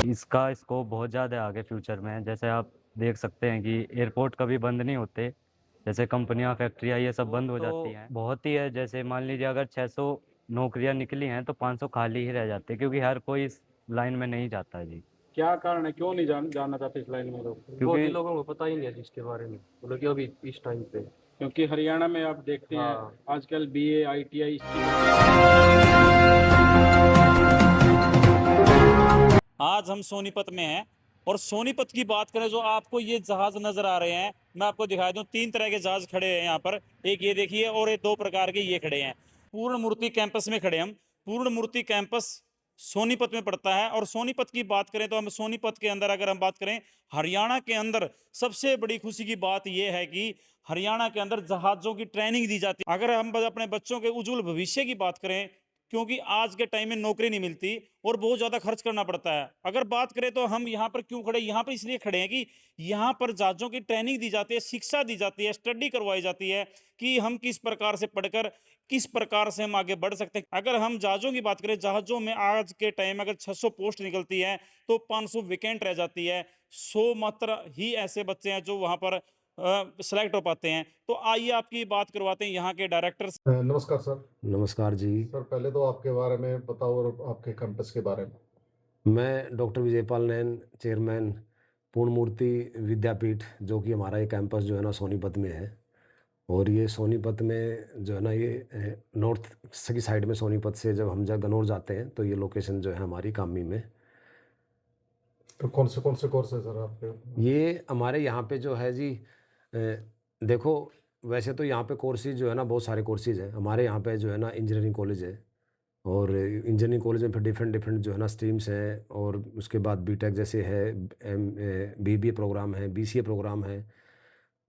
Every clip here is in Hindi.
इसका स्कोप बहुत ज़्यादा है आगे फ्यूचर में। जैसे आप देख सकते हैं कि एयरपोर्ट कभी बंद नहीं होते। जैसे कंपनियां, फैक्ट्रियां ये सब बंद हो जाती हैं। बहुत ही है, जैसे मान लीजिए अगर 600 नौकरियां निकली हैं तो 500 खाली ही रह जाते हैं, क्योंकि हर कोई इस लाइन में नहीं जाता जी। क्या कारण है, क्यों नहीं जानना चाहते इस लाइन में लोग? बहुत ही क्योंकि लोगों को पता ही नहीं है इसके बारे में, मतलब कि अभी इस टाइम पे। क्योंकि हरियाणा में आप देखते हैं हाँ। आजकल बीए आईटीआई आज हम सोनीपत में हैं और सोनीपत की बात करें, जो आपको ये जहाज नजर आ रहे हैं, मैं आपको दिखा दूं। 3 तरह के जहाज खड़े हैं यहाँ पर। एक ये देखिए और एक 2 प्रकार के ये खड़े हैं। पूर्ण मूर्ति कैंपस में खड़े हम। पूर्ण मूर्ति कैंपस सोनीपत में पड़ता है। और सोनीपत की बात करें तो हम सोनीपत के अंदर अगर हम बात करें, हरियाणा के अंदर सबसे बड़ी खुशी की बात यह है कि हरियाणा के अंदर जहाजों की ट्रेनिंग दी जाती है। अगर हम अपने बच्चों के उज्जवल भविष्य की बात करें, क्योंकि आज के टाइम में नौकरी नहीं मिलती और बहुत ज्यादा खर्च करना पड़ता है। अगर बात करें तो हम यहाँ पर क्यों खड़े, यहाँ पर इसलिए खड़े हैं कि यहाँ पर जहाजों की ट्रेनिंग दी जाती है, शिक्षा दी जाती है, स्टडी करवाई जाती है कि हम किस प्रकार से पढ़कर किस प्रकार से हम आगे बढ़ सकते हैं। अगर हम जहाजों की बात करें, जहाजों में आज के टाइम अगर 600 पोस्ट निकलती है तो 500 वेकेंट रह जाती है। 100 मात्र ही ऐसे बच्चे हैं जो वहां पर सेलेक्ट हो पाते हैं। तो आइए आपकी बात करवाते हैं यहाँ के डायरेक्टर। नमस्कार सर। नमस्कार जी। सर पहले तो आपके बारे में बताओ और आपके कैंपस के बारे में। मैं डॉक्टर विजयपाल नैन, चेयरमैन पूर्ण मूर्ति विद्यापीठ, जो कि हमारा ये कैंपस जो है ना सोनीपत में है। और ये सोनीपत में जो है ना ये नॉर्थ की साइड में, सोनीपत से जब हम गन्नौर जाते हैं तो ये लोकेशन जो है हमारी कामी में। तो कौन से कोर्स है सर आपके? ये हमारे यहाँ पे जो है जी, देखो वैसे तो यहाँ पे कोर्सेज जो है ना बहुत सारे कोर्सेज हैं हमारे यहाँ पे जो है ना। इंजीनियरिंग कॉलेज है और इंजीनियरिंग कॉलेज में फिर डिफरेंट डिफरेंट जो है ना स्ट्रीम्स हैं। और उसके बाद बीटेक जैसे है, बीबीए प्रोग्राम है, बीसीए प्रोग्राम है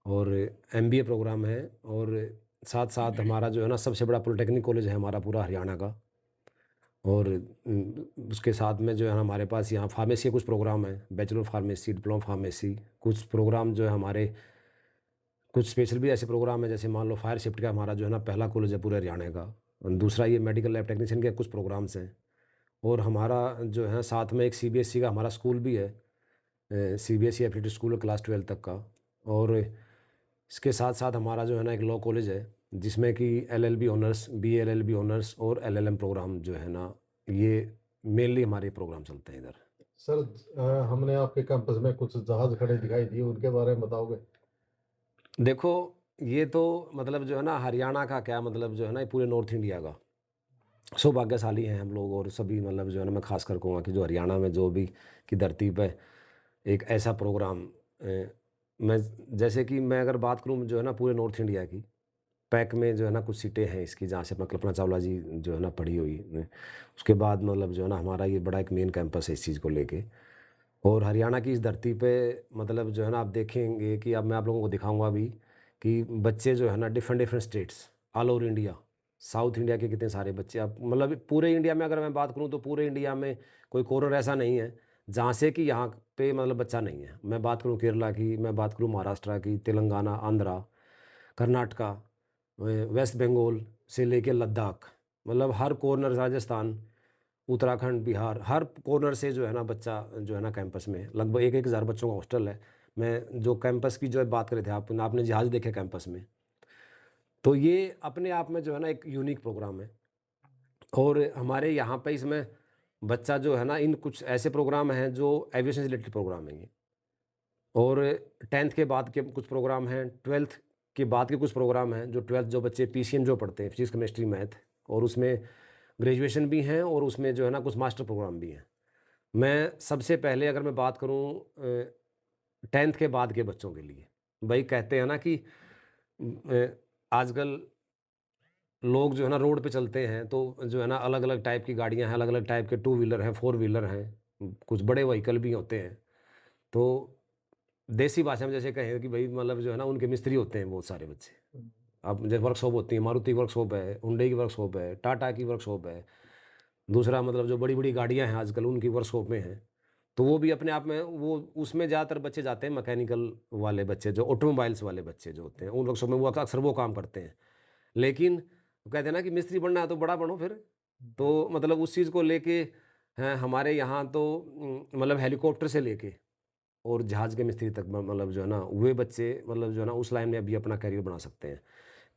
और एमबीए प्रोग्राम है। और साथ साथ हमारा जो है ना सबसे बड़ा पॉलिटेक्निक कॉलेज है हमारा पूरा हरियाणा का। और उसके साथ में जो है हमारे पास यहाँ फार्मेसी के कुछ प्रोग्राम हैं, बैचलर फार्मेसी, डिप्लोमा फार्मेसी। कुछ प्रोग्राम जो है हमारे, कुछ स्पेशल भी ऐसे प्रोग्राम हैं जैसे मान लो फायर सेफ्टी का हमारा जो है ना पहला कॉलेज है पूरे हरियाणा का। और दूसरा ये मेडिकल लैब टेक्नीशियन के कुछ प्रोग्राम्स हैं। और हमारा जो है साथ में एक सीबीएसई का हमारा स्कूल भी है, सीबीएसई एफिलिएटेड स्कूल क्लास 12 तक का। और इसके साथ साथ हमारा जो है ना एक लॉ कॉलेज है जिसमें कि एलएलबी ऑनर्स, बीएलएलबी ऑनर्स और एलएलएम प्रोग्राम जो है ना, ये मेनली हमारे प्रोग्राम चलते हैं इधर। सर हमने आपके कैंपस में कुछ जहाज खड़े दिखाई दिए, उनके बारे में बताओगे? देखो ये तो मतलब जो है ना हरियाणा का क्या, मतलब जो है ना ये पूरे नॉर्थ इंडिया का सौभाग्यशाली हैं हम लोग। और सभी मतलब जो है ना मैं खास कर कहूँगा कि जो हरियाणा में जो भी की धरती पे एक ऐसा प्रोग्राम, मैं जैसे कि मैं अगर बात करूँ जो है ना पूरे नॉर्थ इंडिया की, पैक में जो है ना कुछ सीटें हैं इसकी जहाँ से अपना कल्पना चावला जी जो है ना पढ़ी हुई हैं। उसके बाद मतलब जो है ना हमारा ये बड़ा एक मेन कैंपस है इस चीज़ को लेके। और हरियाणा की इस धरती पे मतलब जो है ना आप देखेंगे कि अब मैं आप लोगों को दिखाऊंगा भी कि बच्चे जो है ना different different states all over India, south India के कितने सारे बच्चे। अब मतलब पूरे इंडिया में अगर मैं बात करूं तो पूरे इंडिया में कोई कॉर्नर ऐसा नहीं है जहाँ से कि यहाँ पे मतलब बच्चा नहीं है। मैं बात करूँ केरला की, मैं बात करूँ महाराष्ट्र की, तेलंगाना, आंध्रा, कर्नाटका, वेस्ट बंगाल से लेके लद्दाख, मतलब हर कॉर्नर, राजस्थान, उत्तराखंड, बिहार, हर कॉर्नर से जो है ना बच्चा जो है ना कैंपस में। लगभग 1,000 बच्चों का हॉस्टल है। मैं जो कैंपस की जो है बात कर रहे थे आपने जहाज़ देखे कैंपस में, तो ये अपने आप में जो है ना एक यूनिक प्रोग्राम है। और हमारे यहाँ पे इसमें बच्चा जो है ना, इन कुछ ऐसे प्रोग्राम हैं जो एविएशन से रिलेटेड प्रोग्राम हैं ये। और 10th के बाद के कुछ प्रोग्राम हैं, 12th के बाद के कुछ प्रोग्राम हैं। जो 12th जो बच्चे पीसीएम जो पढ़ते हैं, फिजिक्स केमिस्ट्री मैथ, और उसमें ग्रेजुएशन भी हैं और उसमें जो है ना कुछ मास्टर प्रोग्राम भी हैं। मैं सबसे पहले अगर मैं बात करूँ 10th के बाद के बच्चों के लिए, भाई कहते हैं ना कि आजकल लोग जो है ना रोड पे चलते हैं तो जो है ना अलग अलग टाइप की गाड़ियां हैं, अलग अलग टाइप के टू व्हीलर हैं, फोर व्हीलर हैं, कुछ बड़े व्हीकल भी होते हैं। तो देसी भाषा में जैसे कहें कि भाई मतलब जो है ना उनके मिस्त्री होते हैं बहुत सारे बच्चे। अब जैसे वर्कशॉप होती है, मारुति वर्कशॉप है, हुंडई की वर्कशॉप है, टाटा की वर्कशॉप है। दूसरा मतलब जो बड़ी बड़ी गाड़ियां हैं आजकल उनकी वर्कशॉप में हैं। तो वो भी अपने आप में वो, उसमें ज़्यादातर बच्चे जाते हैं, मैकेनिकल वाले बच्चे, जो ऑटोमोबाइल्स वाले बच्चे जो होते हैं उन वर्कशॉप में वो अक्सर वो काम करते हैं। लेकिन वो कहते हैं ना कि मिस्त्री बनना है तो बड़ा बनो फिर। तो मतलब उस चीज़ को लेके हैं हमारे यहाँ तो मतलब हेलीकॉप्टर से लेके और जहाज़ के मिस्त्री तक मतलब जो है ना वे बच्चे मतलब जो है ना उस लाइन में अभी अपना करियर बना सकते हैं।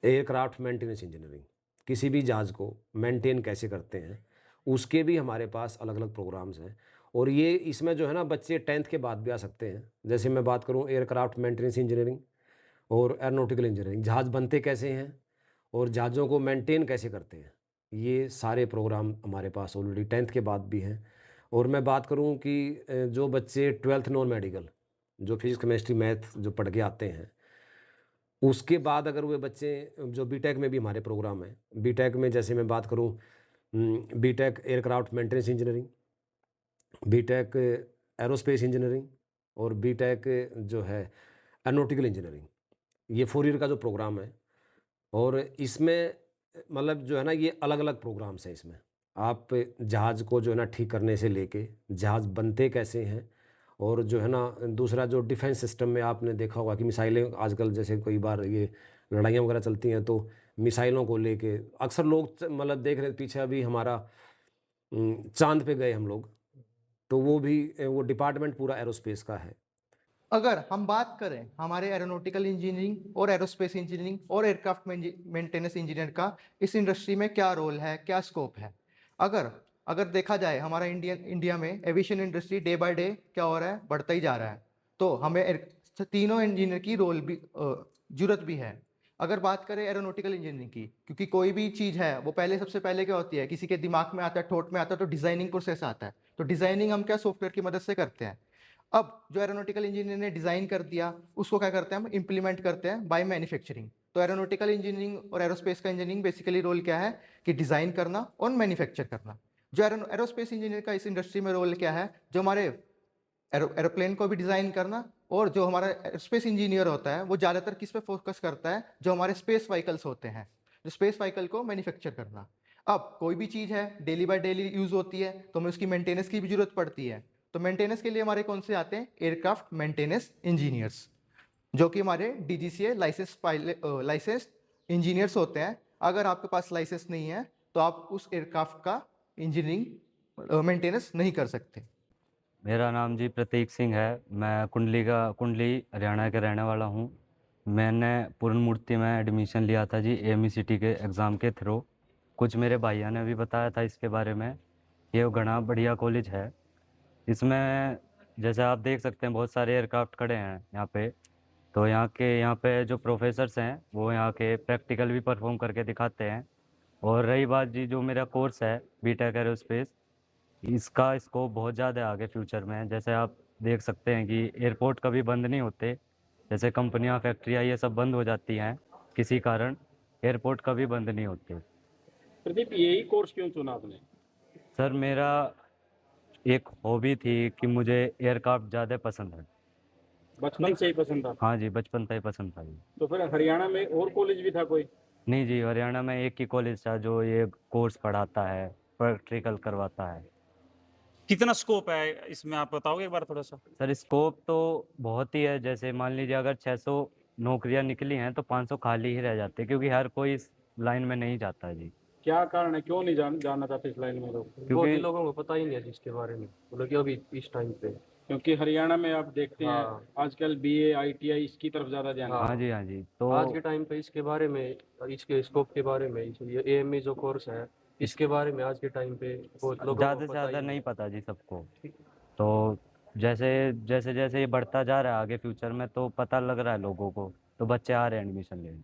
एयरक्राफ्ट मेंटेनेंस इंजीनियरिंग, किसी भी जहाज़ को मेंटेन कैसे करते हैं, उसके भी हमारे पास अलग-अलग प्रोग्राम्स हैं और ये इसमें जो है ना बच्चे 10th के बाद भी आ सकते हैं। जैसे मैं बात करूँ एयरक्राफ्ट मेंटेनेंस इंजीनियरिंग और एरोनॉटिकल इंजीनियरिंग, जहाज़ बनते कैसे हैं और जहाज़ों को मेंटेन कैसे करते हैं, ये सारे प्रोग्राम हमारे पास ऑलरेडी 10th के बाद भी हैं। और मैं बात करूँ कि जो बच्चे 12th नॉन मेडिकल, जो फिज़िक्स, केमिस्ट्री, मैथ जो पढ़ के आते हैं, उसके बाद अगर वे बच्चे जो बीटेक में भी हमारे प्रोग्राम हैं, बीटेक में जैसे मैं बात करूँ BTech aircraft maintenance engineering, BTech aerospace engineering और बीटेक जो है एरोनॉटिकल इंजीनियरिंग, ये 4 ईयर का जो प्रोग्राम है और इसमें मतलब जो है ना ये अलग-अलग प्रोग्राम्स हैं इसमें। आप जहाज़ को जो है ना ठीक करने से लेके जहाज़ बनते कैसे हैं और जो है ना दूसरा जो डिफेंस सिस्टम में आपने देखा होगा कि मिसाइलें आजकल जैसे कई बार ये लड़ाइयाँ वगैरह चलती हैं तो मिसाइलों को लेके अक्सर लोग मतलब देख रहे पीछे अभी हमारा चाँद पे गए हम लोग, तो वो भी वो डिपार्टमेंट पूरा एरोस्पेस का है। अगर हम बात करें हमारे एरोनॉटिकल इंजीनियरिंग और एरोस्पेस इंजीनियरिंग और एयरक्राफ्ट मेंटेनेंस इंजीनियर का इस इंडस्ट्री में क्या रोल है, क्या स्कोप है। अगर अगर देखा जाए हमारा इंडिया में aviation industry day by day क्या हो रहा है, बढ़ता ही जा रहा है। तो हमें तीनों इंजीनियर की रोल भी जरूरत भी है। अगर बात करें एरोनॉटिकल इंजीनियरिंग की, क्योंकि कोई भी चीज़ है वो पहले सबसे पहले क्या होती है, किसी के दिमाग में आता है, ठोट में आता है, तो डिज़ाइनिंग प्रोसेस आता है। तो डिज़ाइनिंग हम क्या सॉफ्टवेयर की मदद से करते हैं। अब जो एरोनॉटिकल इंजीनियर ने डिज़ाइन कर दिया उसको क्या करते हैं, हम इम्प्लीमेंट करते हैं बाय मैन्युफैक्चरिंग। तो एरोनॉटिकल इंजीनियरिंग और एरोस्पेस का इंजीनियरिंग बेसिकली रोल क्या है कि डिज़ाइन करना और मैन्युफैक्चर करना। जो एरोस्पेस इंजीनियर का इस इंडस्ट्री में रोल क्या है, जो हमारे एरोप्लेन को भी डिज़ाइन करना, और जो हमारा एरोस्पेस इंजीनियर होता है वो ज़्यादातर किस पे फोकस करता है, जो हमारे स्पेस व्हीकल्स होते हैं, जो स्पेस व्हीकल को मैन्युफैक्चर करना। अब कोई भी चीज़ है डेली बाय डेली यूज़ होती है तो हमें उसकी मेंटेनेंस की भी जरूरत पड़ती है। तो मेंटेनेंस के लिए हमारे कौन से आते हैं, एयरक्राफ्ट मेंटेनेंस इंजीनियर्स, जो कि हमारे डीजीसीए लाइसेंस इंजीनियर्स होते हैं। अगर आपके पास लाइसेंस नहीं है तो आप उस एयरक्राफ्ट का इंजीनियरिंग मेंटेनेंस नहीं कर सकते। मेरा नाम जी प्रतीक सिंह है। मैं कुंडली हरियाणा के रहने वाला हूँ। मैंने पूर्ण मूर्ति में एडमिशन लिया था जी एमईसीटी के एग्ज़ाम के थ्रू। कुछ मेरे भाइयों ने भी बताया था इसके बारे में। ये घना बढ़िया कॉलेज है। इसमें जैसे आप देख सकते हैं बहुत सारे एयरक्राफ्ट खड़े हैं यहाँ पे। तो यहाँ पे जो प्रोफेसर्स हैं वो यहाँ के प्रैक्टिकल भी परफॉर्म करके दिखाते हैं। और रही बात जी जो मेरा कोर्स है बीटेक एरोस्पेस, इसका स्कोप बहुत ज़्यादा है आगे फ्यूचर में। जैसे आप देख सकते हैं कि एयरपोर्ट कभी बंद नहीं होते। जैसे कंपनियां फैक्ट्रियां ये सब बंद हो जाती हैं किसी कारण, एयरपोर्ट कभी बंद नहीं होते। प्रदीप, यही कोर्स क्यों चुना आपने? सर मेरा एक हॉबी थी कि मुझे एयरक्राफ्ट ज़्यादा पसंद है। बचपन से ही पसंद था? हाँ जी, बचपन से ही पसंद था जी। तो फिर हरियाणा में और कॉलेज भी था कोई? नहीं जी, हरियाणा में एक ही कॉलेज था जो ये कोर्स पढ़ाता है, प्रैक्टिकल करवाता है। कितना स्कोप है इसमें, आप बताओगे एक बार थोड़ा सा। सर स्कोप तो बहुत ही है। जैसे मान लीजिए अगर 600 नौकरियां निकली हैं तो 500 खाली ही रह जाते हैं, क्योंकि हर कोई इस लाइन में नहीं जाता जी। क्या कारण है, क्यों नहीं जानना चाहते इस लाइन में लोग? बहुत ही क्योंकि लोगों को पता ही नहीं है इसके बारे में, मतलब कि अभी इस टाइम पे। क्योंकि हरियाणा में आप देखते हैं हाँ। आजकल बीए आईटीआई इसकी तरफ ज्यादा ध्यान है। हाँ जी, हाँ जी। तो आज के टाइम पे इसके बारे में, इसके स्कोप के बारे में, ये एएमई जो कोर्स है इसके बारे में आज के टाइम पे बहुत लोगों ज़्यादा को से पता ज़्यादा ही नहीं नहीं पता जी सबको। तो जैसे जैसे जैसे ये बढ़ता जा रहा है आगे फ्यूचर में तो पता लग रहा है लोगों को, तो बच्चे आ रहे हैं एडमिशन लेने।